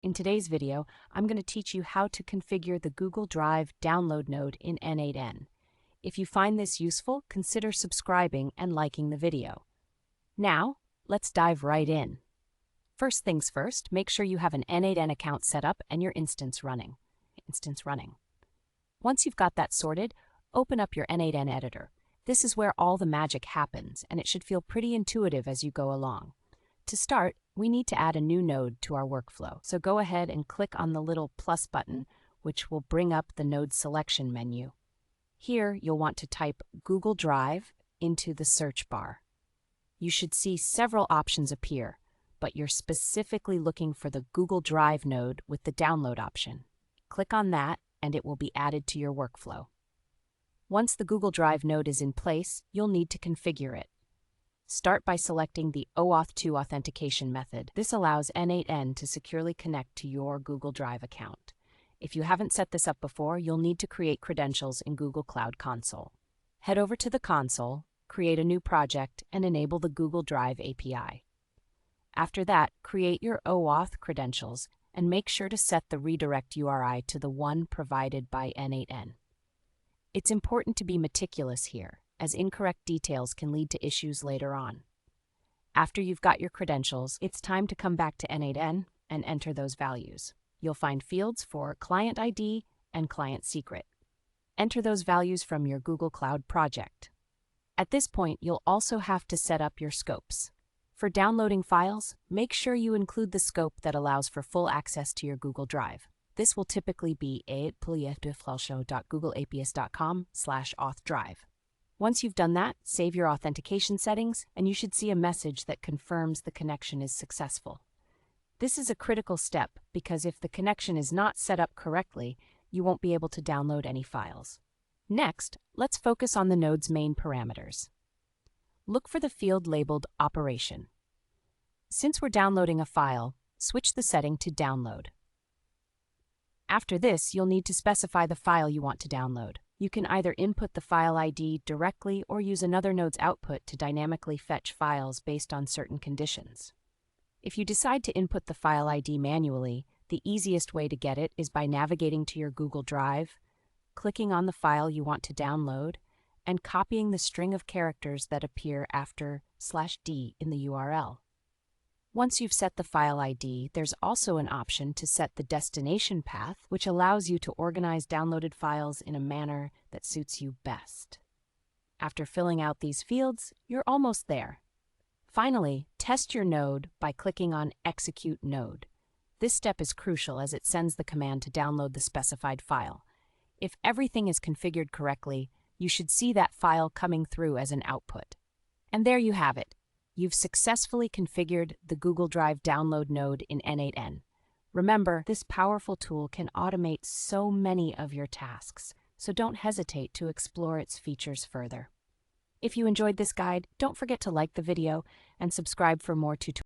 In today's video, I'm going to teach you how to configure the Google Drive download node in n8n. If you find this useful, consider subscribing and liking the video. Now, let's dive right in. First things first, make sure you have an n8n account set up and your instance running. Once you've got that sorted, open up your n8n editor. This is where all the magic happens, and it should feel pretty intuitive as you go along. To start, we need to add a new node to our workflow, so go ahead and click on the little plus button, which will bring up the node selection menu. Here, you'll want to type Google Drive into the search bar. You should see several options appear, but you're specifically looking for the Google Drive node with the download option. Click on that, and it will be added to your workflow. Once the Google Drive node is in place, you'll need to configure it. Start by selecting the OAuth 2 authentication method. This allows n8n to securely connect to your Google Drive account. If you haven't set this up before, you'll need to create credentials in Google Cloud Console. Head over to the console, create a new project, and enable the Google Drive API. After that, create your OAuth credentials and make sure to set the redirect URI to the one provided by n8n. It's important to be meticulous here, as incorrect details can lead to issues later on. After you've got your credentials, it's time to come back to n8n and enter those values. You'll find fields for Client ID and Client Secret. Enter those values from your Google Cloud project. At this point, you'll also have to set up your scopes. For downloading files, make sure you include the scope that allows for full access to your Google Drive. This will typically be a.googleaps.com/auth-drive. Once you've done that, save your authentication settings, and you should see a message that confirms the connection is successful. This is a critical step because if the connection is not set up correctly, you won't be able to download any files. Next, let's focus on the node's main parameters. Look for the field labeled Operation. Since we're downloading a file, switch the setting to Download. After this, you'll need to specify the file you want to download. You can either input the file ID directly or use another node's output to dynamically fetch files based on certain conditions. If you decide to input the file ID manually, the easiest way to get it is by navigating to your Google Drive, clicking on the file you want to download, and copying the string of characters that appear after /d in the URL. Once you've set the file ID, there's also an option to set the destination path, which allows you to organize downloaded files in a manner that suits you best. After filling out these fields, you're almost there. Finally, test your node by clicking on Execute Node. This step is crucial as it sends the command to download the specified file. If everything is configured correctly, you should see that file coming through as an output. And there you have it. You've successfully configured the Google Drive download node in n8n. Remember, this powerful tool can automate so many of your tasks, so don't hesitate to explore its features further. If you enjoyed this guide, don't forget to like the video and subscribe for more tutorials.